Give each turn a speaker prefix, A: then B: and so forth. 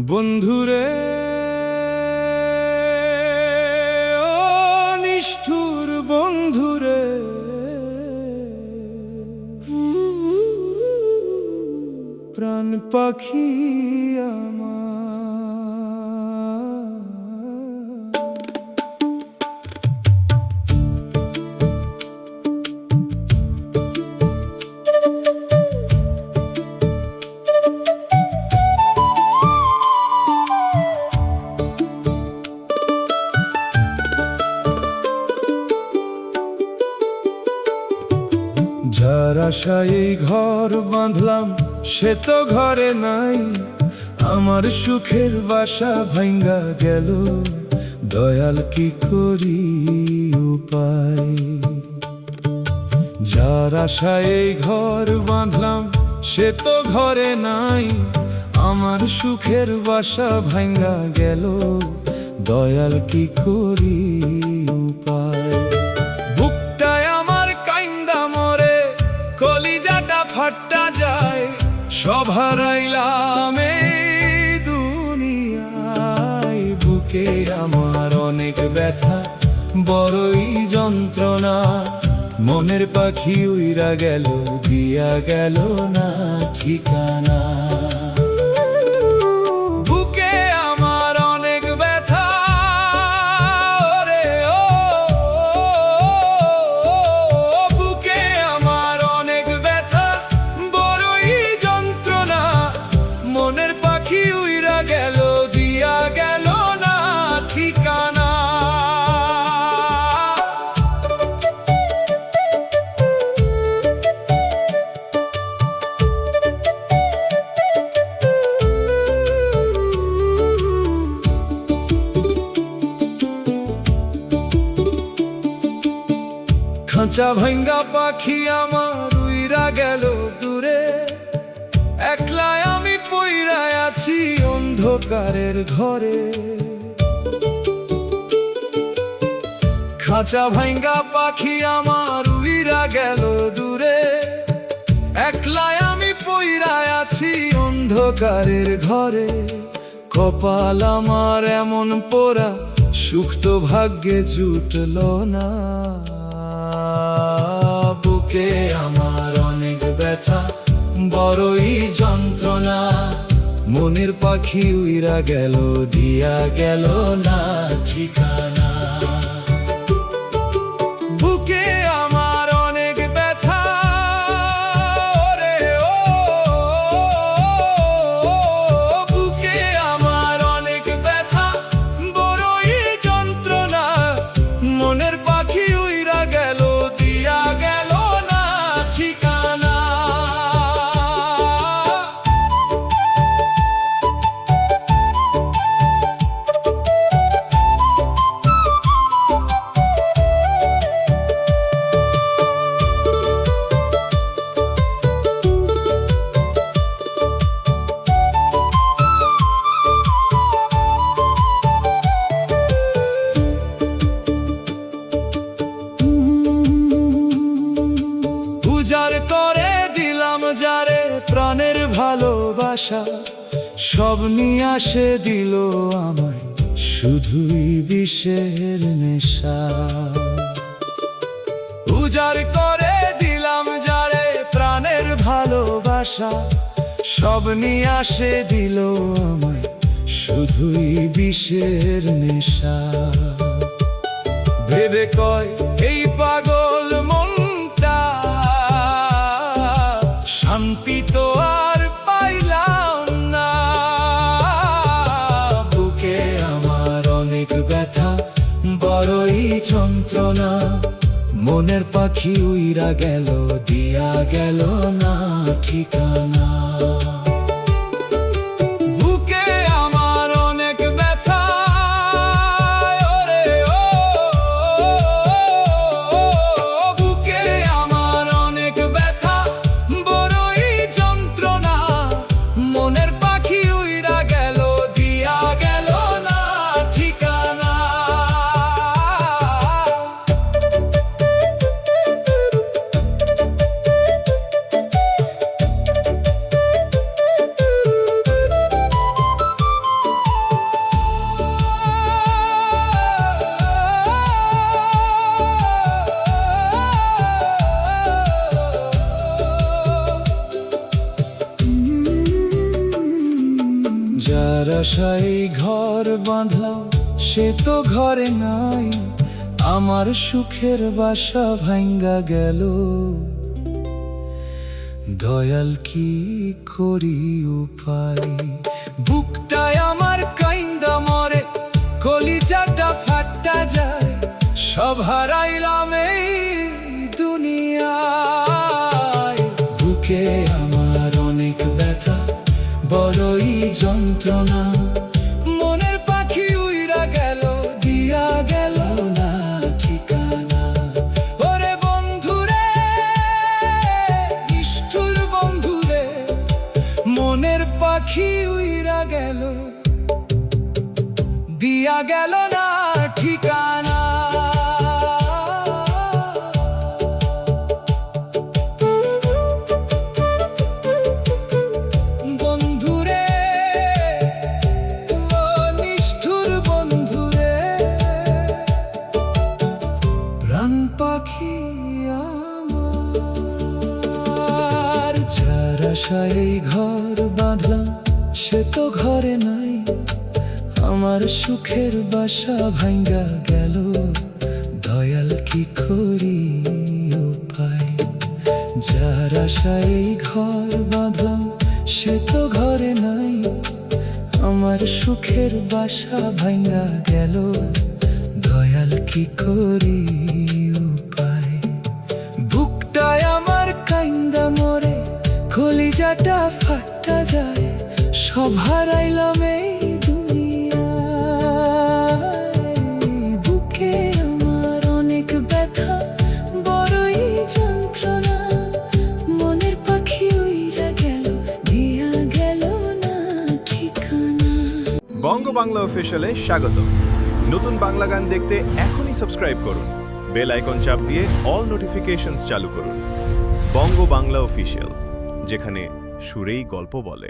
A: বন্ধুরে ও নিষ্ঠুর বন্ধুরে, প্রাণ পাখি আমার। যার আশায় এই ঘর বাঁধলাম সে তো ঘরে নাই, আমার সুখের বাসা ভাঙ্গা গেল, দয়াল কি করি উপায়। যার আশায় এই ঘর বাঁধলাম সে তো ঘরে নাই, আমার সুখের বাসা ভাঙ্গা গেল, দয়াল কি করি উপায়। ফাট্টা যায় সব হারাইলাম এই দুনিয়ায়, বুকে আমার অনেক ব্যথা বড়ই যন্ত্রণা, মনের পাখি উইরা গেল দিয়া গেল না ঠিকানা। বুকে আমার অনেক ব্যথা ওরে ও, বুকে আমার অনেক ব্যথা বড়ই যন্ত্রণা, মনের পাখি উইরা গেল দিয়া গেল না ঠিকানা। খাঁচা ভাঙ্গা পাখি আমার উইরা গেল দূরে, একলাই আমি পইরা আছি অন্ধকারের ঘরে। খাঁচা ভাঙ্গা পাখি আমার উইরা গেল দূরে, একলাই আমি পইরা আছি অন্ধকারের ঘরে। কপাল আমার এমন পোড়া, সুখ তো ভাগ্যে জুটল না। বুকে আমার অনেক ব্যথা বড়ই যন্ত্রণা, মনের পাখি উইরা গেল দিয়া গেল না ঠিকানা। বুকে আমার অনেক ব্যথা ওরে ও, বুকে আমার অনেক ব্যথা বড়ই যন্ত্রণা, মনের পাখি উইরা গেল দিয়া গেল না ঠিকানা। উজাড় করে দিলাম যারে প্রাণের ভালোবাসা, সব নিয়ে আসে দিল আমায় শুধুই বিষের নেশা। উজাড় করে দিলাম যারে প্রাণের ভালোবাসা, সব নিয়ে আসে দিল আমায় শুধুই বিষের নেশা। ভেবে কয় এই পাগল মনটা, শান্তি তো আর পাইলাম না। বুকে আমার অনেক ব্যথা বড়ই যন্ত্রণা, মনের পাখি উইরা গেল দিয়া গেল না ঠিকানা। বুকে আমার অনেক ব্যথা ওরে ও, বুকে আমার অনেক ব্যথা বড়ই যন্ত্রণা, মনের পাখি উইরা গেল দিয়া গেল না ঠিকানা। ঘর বাঁধলাম সে তো ঘরে নাই, আমার সুখের বাসা ভাঙ্গা গেল। দয়াল কি করি উপায়, বুকটায় আমার কাইন্দা মরে, কলিজাটা ফাট্টা যায়, সব হারাইলাম এই দুনিয়ায়। বুকে আমার অনেক ব্যথা, বড়ই যন্ত্রণা, মনের পাখি উইরা গেল, দিয়া গেল না ঠিকানা। ওরে বন্ধুরে, নিষ্ঠুর বন্ধুরে, মনের পাখি উইরা গেল, দিয়া গেল না ঠিকানা। বন্ধুরে, ও নিষ্ঠুর বন্ধুরে, প্রাণ পাখি আমার। যার আশায় ঘর বাঁধলাম সে তো ঘরে নাই, আমার সুখের বাসা ভাঙ্গা গেল। দয়াল কি করি উপায়, যার আশায় ঘর বাঁধলাম সে তো ঘরে নাই, আমার সুখের বাসা ভাঙ্গা গেল। দয়াল কি করি উপায়, বুকটায় আমার কাইন্দা মরে, কলিজাটা ফাট্টা যায়, সব হারাইলাম এই দুনিয়ায়। বুকে আমার অনেক ব্যথা, বড়ই যন্ত্রণা, মনের পাখি উইরা গেল, দিয়া গেল না ঠিকানা।
B: বঙ্গ বাংলা অফিসিয়ালে স্বাগত। নতুন বাংলা গান দেখতে এখনই সাবস্ক্রাইব করুন, বেল আইকন চাপ দিয়ে অল নোটিফিকেশনস চালু করুন। বঙ্গ বাংলা অফিসিয়াল, যেখানে সুরেই গল্প বলে।